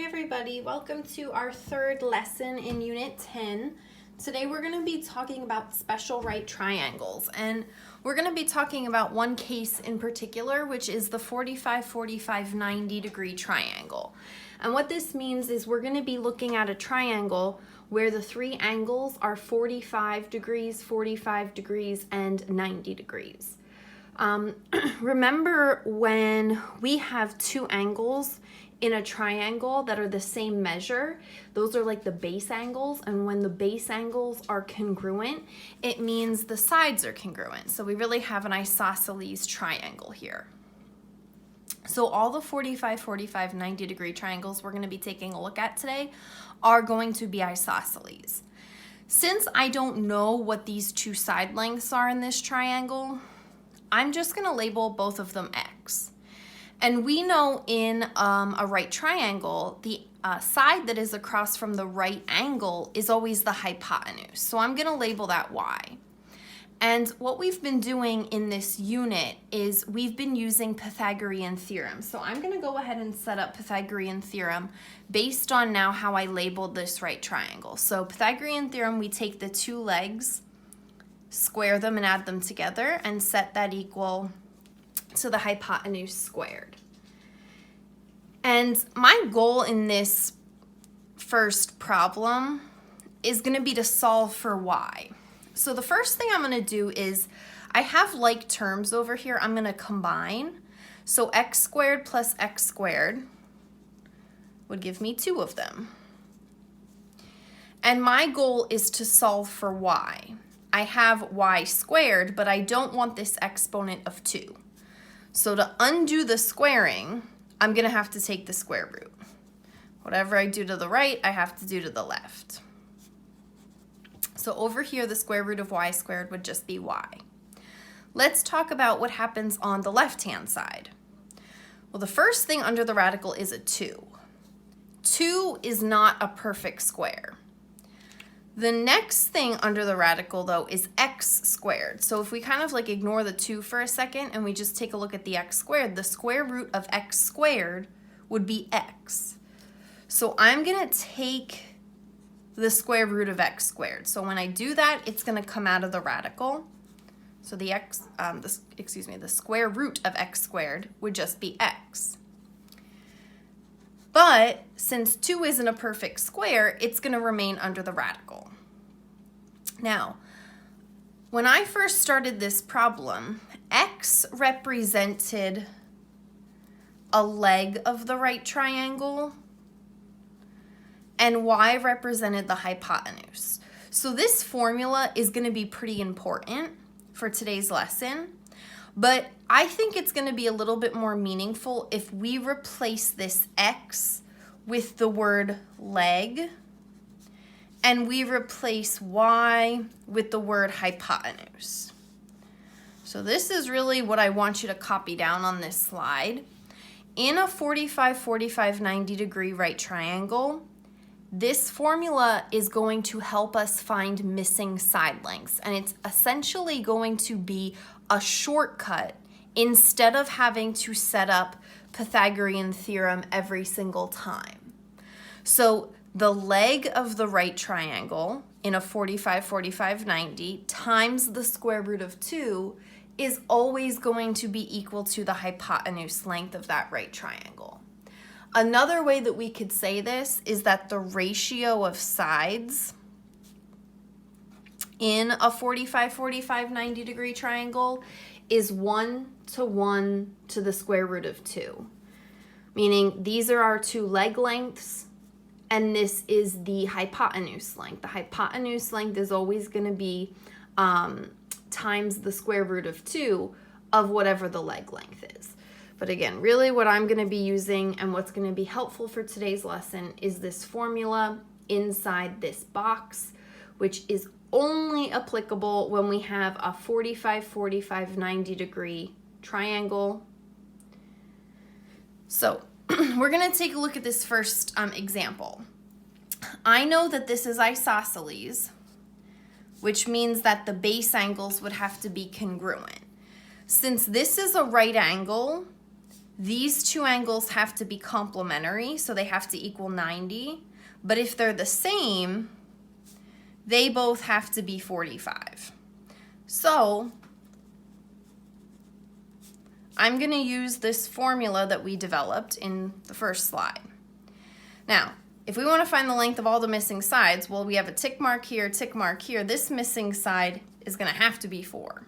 everybody, welcome to our third lesson in Unit 10. Today we're going to be talking about special right triangles, and we're going to be talking about one case in particular, which is the 45-45-90 degree triangle. And what this means is we're going to be looking at a triangle where the three angles are 45 degrees, and 90 degrees. Remember when we have two angles in a triangle that are the same measure, those are like the base angles, and when the base angles are congruent, it means the sides are congruent. So we really have an isosceles triangle here. So all the 45-45-90 degree triangles we're going to be taking a look at today are going to be isosceles. Since I don't know what these two side lengths are in this triangle, I'm just going to label both of them X. And we know in a right triangle, the side that is across from the right angle is always the hypotenuse. So I'm going to label that Y. And what we've been doing in this unit is we've been using Pythagorean theorem. So I'm going to go ahead and set up Pythagorean theorem based on now how I labeled this right triangle. So Pythagorean theorem, we take the two legs, square them and add them together, and set that equal to the hypotenuse squared. And my goal in this first problem is going to be to solve for y. So the first thing I'm going to do is, I have like terms over here, I'm going to combine. So x squared plus x squared would give me two of them. And my goal is to solve for y. I have y squared, but I don't want this exponent of 2. So to undo the squaring, I'm going to have to take the square root. Whatever I do to the right, I have to do to the left. So over here, the square root of y squared would just be y. Let's talk about what happens on the left-hand side. Well, the first thing under the radical is a 2. 2 is not a perfect square. The next thing under the radical, though, is x squared. So if we kind of like ignore the 2 for a second and we just take a look at the x squared, the square root of x squared would be x. So I'm going to take the square root of x squared. So when I do that, it's going to come out of the radical. So the square root of x squared would just be x. But since 2 isn't a perfect square, it's going to remain under the radical. Now, when I first started this problem, x represented a leg of the right triangle, and y represented the hypotenuse. So this formula is going to be pretty important for today's lesson. But I think it's going to be a little bit more meaningful if we replace this x with the word leg, and we replace y with the word hypotenuse. So this is really what I want you to copy down on this slide. In a 45-45-90 degree right triangle, this formula is going to help us find missing side lengths, and it's essentially going to be a shortcut instead of having to set up Pythagorean theorem every single time. So the leg of the right triangle in a 45-45-90 times the square root of 2 is always going to be equal to the hypotenuse length of that right triangle. Another way that we could say this is that the ratio of sides in a 45-45-90 degree triangle is 1 to 1 to the square root of 2. Meaning these are our two leg lengths, and this is the hypotenuse length. The hypotenuse length is always going to be times the square root of 2 of whatever the leg length is. But again, really what I'm going to be using and what's going to be helpful for today's lesson is this formula inside this box, which is only applicable when we have a 45-45-90 degree triangle. So we're going to take a look at this first example. I know that this is isosceles, which means that the base angles would have to be congruent. Since this is a right angle, these two angles have to be complementary, so they have to equal 90. But if they're the same, they both have to be 45. So I'm going to use this formula that we developed in the first slide. Now, if we want to find the length of all the missing sides, well, we have a tick mark here, tick mark here. This missing side is going to have to be 4.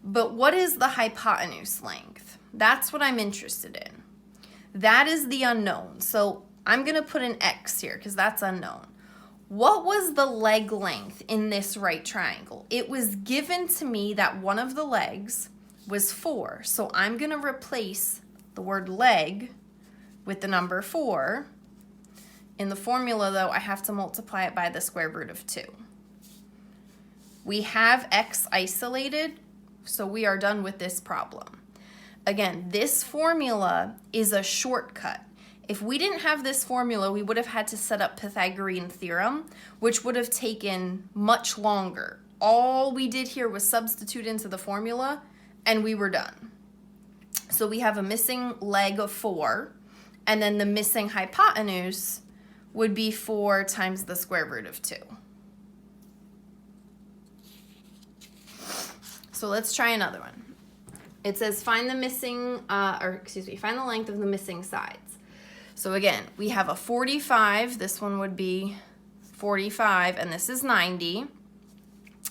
But what is the hypotenuse length? That's what I'm interested in. That is the unknown. So I'm going to put an X here because that's unknown. What was the leg length in this right triangle? It was given to me that one of the legs was 4. So I'm going to replace the word leg with the number 4. In the formula, though, I have to multiply it by the square root of 2. We have X isolated, so we are done with this problem. Again, this formula is a shortcut. If we didn't have this formula, we would have had to set up Pythagorean theorem, which would have taken much longer. All we did here was substitute into the formula, and we were done. So we have a missing leg of 4, and then the missing hypotenuse would be 4 times the square root of 2. So let's try another one. It says find the find the length of the missing sides. So again, we have a 45. This one would be 45, and this is 90.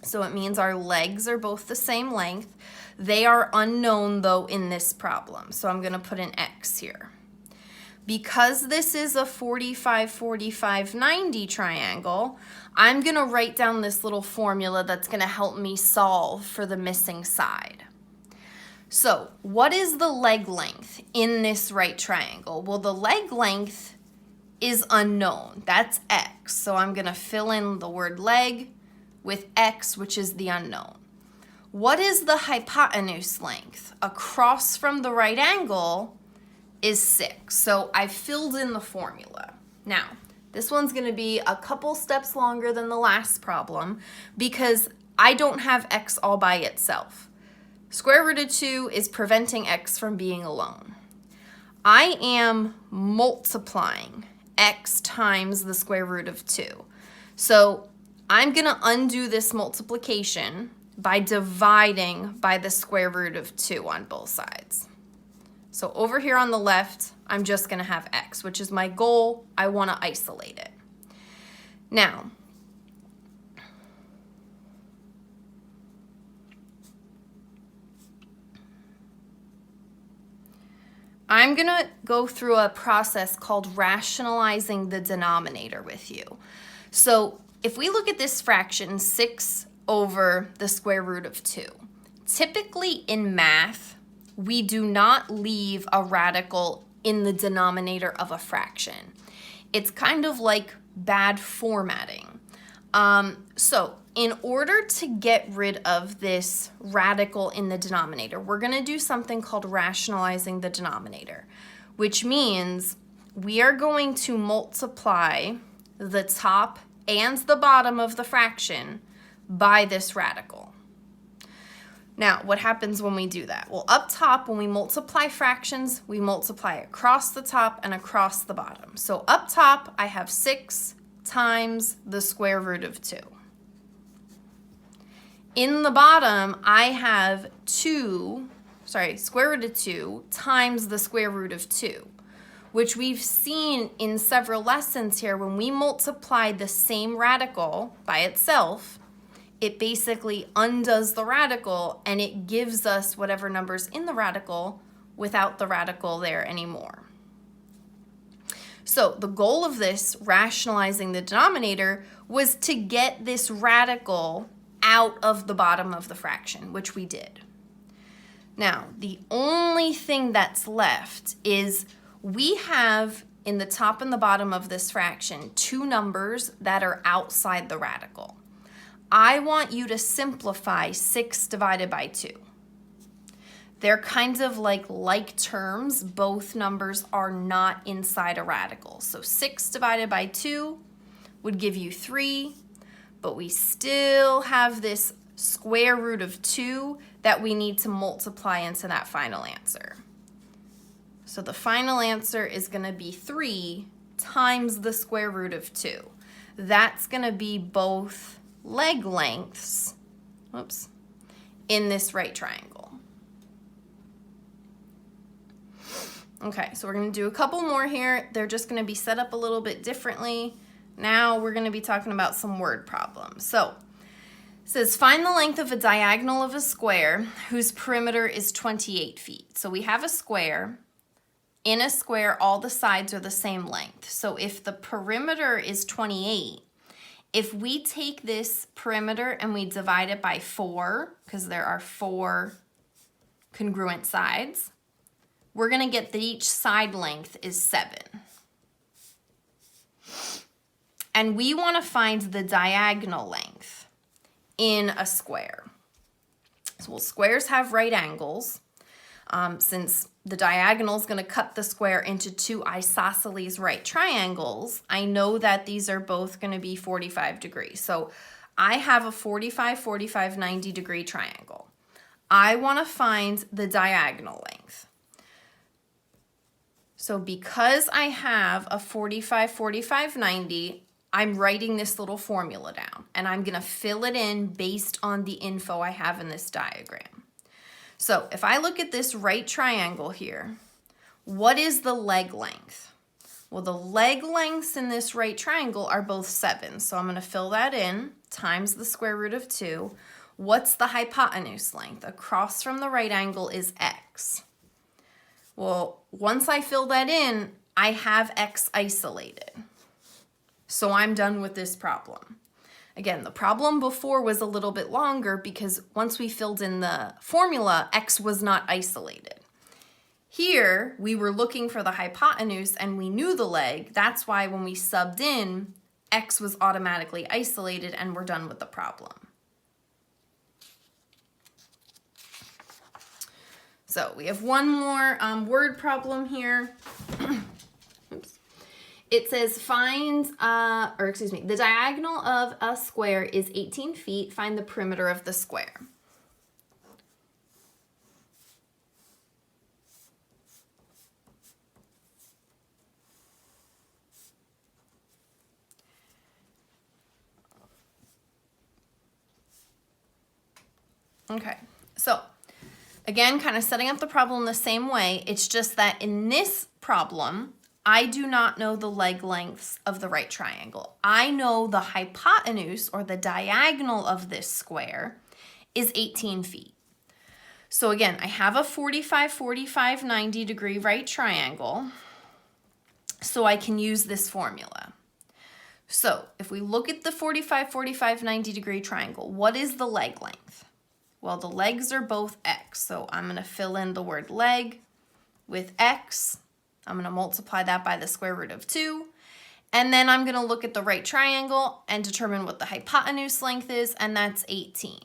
So it means our legs are both the same length. They are unknown, though, in this problem. So I'm going to put an X here. Because this is a 45, 45, 90 triangle, I'm going to write down this little formula that's going to help me solve for the missing side. So what is the leg length in this right triangle? Well, the leg length is unknown. That's X. So I'm going to fill in the word leg with X, which is the unknown. What is the hypotenuse length? Across from the right angle is 6. So I filled in the formula. Now, this one's going to be a couple steps longer than the last problem because I don't have X all by itself. Square root of 2 is preventing X from being alone. I am multiplying X times the square root of 2. So I'm going to undo this multiplication by dividing by the square root of 2 on both sides. So over here on the left, I'm just going to have X, which is my goal. I want to isolate it. Now, I'm going to go through a process called rationalizing the denominator with you. So if we look at this fraction, 6 over the square root of 2, typically in math, we do not leave a radical in the denominator of a fraction. It's kind of like bad formatting. So in order to get rid of this radical in the denominator, we're going to do something called rationalizing the denominator, which means we are going to multiply the top and the bottom of the fraction by this radical. Now, what happens when we do that? Well, up top, when we multiply fractions, we multiply across the top and across the bottom. So up top, I have 6 times the square root of 2. In the bottom, I have square root of 2 times the square root of 2, which we've seen in several lessons here. When we multiply the same radical by itself, it basically undoes the radical and it gives us whatever number's in the radical without the radical there anymore. So the goal of this, rationalizing the denominator, was to get this radical out of the bottom of the fraction, which we did. Now, the only thing that's left is we have in the top and the bottom of this fraction 2 numbers that are outside the radical. I want you to simplify 6 divided by 2. They're kind of like terms. Both numbers are not inside a radical. So 6 divided by 2 would give you 3, but we still have this square root of 2 that we need to multiply into that final answer. So the final answer is going to be 3 times the square root of 2. That's going to be both leg lengths, whoops, in this right triangle. Okay, so we're going to do a couple more here. They're just going to be set up a little bit differently. Now we're going to be talking about some word problems. So it says find the length of a diagonal of a square whose perimeter is 28 feet. So we have a square. In a square, all the sides are the same length. So if the perimeter is 28, if we take this perimeter and we divide it by 4, because there are 4 congruent sides, we're going to get that each side length is 7. And we want to find the diagonal length in a square. So squares have right angles. Since the diagonal is going to cut the square into 2 isosceles right triangles, I know that these are both going to be 45 degrees. So I have a 45, 45, 90 degree triangle. I want to find the diagonal length. So because I have a 45, 45, 90, I'm writing this little formula down, and I'm going to fill it in based on the info I have in this diagram. So if I look at this right triangle here, what is the leg length? Well, the leg lengths in this right triangle are both 7. So I'm going to fill that in, times the square root of 2. What's the hypotenuse length? Across from the right angle is x. Well, once I fill that in, I have x isolated. So I'm done with this problem. Again, the problem before was a little bit longer because once we filled in the formula, x was not isolated. Here, we were looking for the hypotenuse and we knew the leg. That's why when we subbed in, x was automatically isolated and we're done with the problem. So we have one more word problem here. Oops. It says the diagonal of a square is 18 feet. Find the perimeter of the square. Okay, so again, kind of setting up the problem the same way. It's just that in this problem, I do not know the leg lengths of the right triangle. I know the hypotenuse or the diagonal of this square is 18 feet. So again, I have a 45, 45, 90 degree right triangle, so I can use this formula. So if we look at the 45, 45, 90 degree triangle, what is the leg length? Well, the legs are both x, so I'm going to fill in the word leg with x. I'm going to multiply that by the square root of 2. And then I'm going to look at the right triangle and determine what the hypotenuse length is, and that's 18.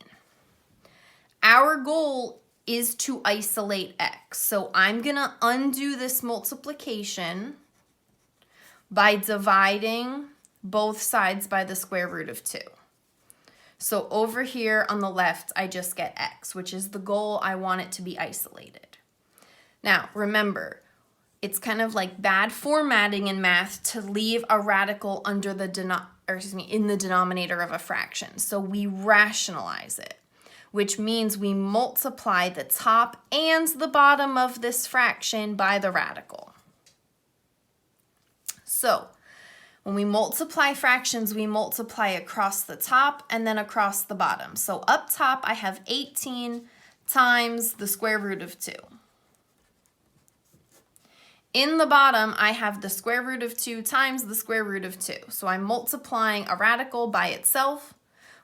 Our goal is to isolate x. So I'm going to undo this multiplication by dividing both sides by the square root of 2. So over here on the left, I just get x, which is the goal. I want it to be isolated. Now, remember, it's kind of like bad formatting in math to leave a radical under the in the denominator of a fraction. So we rationalize it, which means we multiply the top and the bottom of this fraction by the radical. So when we multiply fractions, we multiply across the top and then across the bottom. So up top, I have 18 times the square root of 2. In the bottom, I have the square root of 2 times the square root of 2. So I'm multiplying a radical by itself,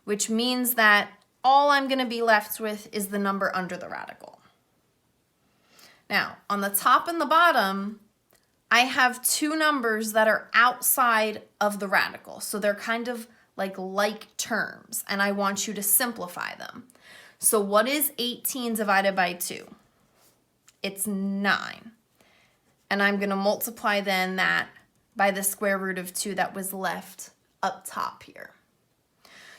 which means that all I'm going to be left with is the number under the radical. Now, on the top and the bottom, I have two numbers that are outside of the radical. So they're kind of like terms, and I want you to simplify them. So what is 18 divided by 2? It's 9. And I'm going to multiply then that by the square root of 2 that was left up top here.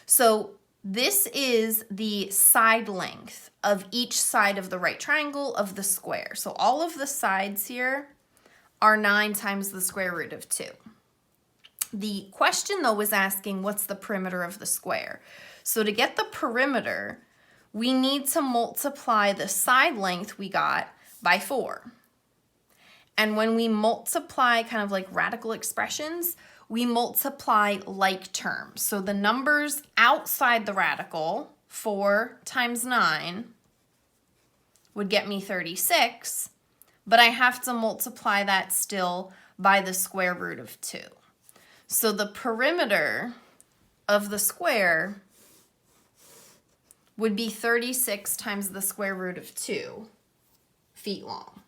So this is the side length of each side of the right triangle of the square. So all of the sides here are 9 times the square root of 2. The question, though, was asking what's the perimeter of the square. So to get the perimeter, we need to multiply the side length we got by 4. And when we multiply kind of like radical expressions, we multiply like terms. So the numbers outside the radical, 4 times 9, would get me 36, but I have to multiply that still by the square root of 2. So the perimeter of the square would be 36 times the square root of 2 feet long.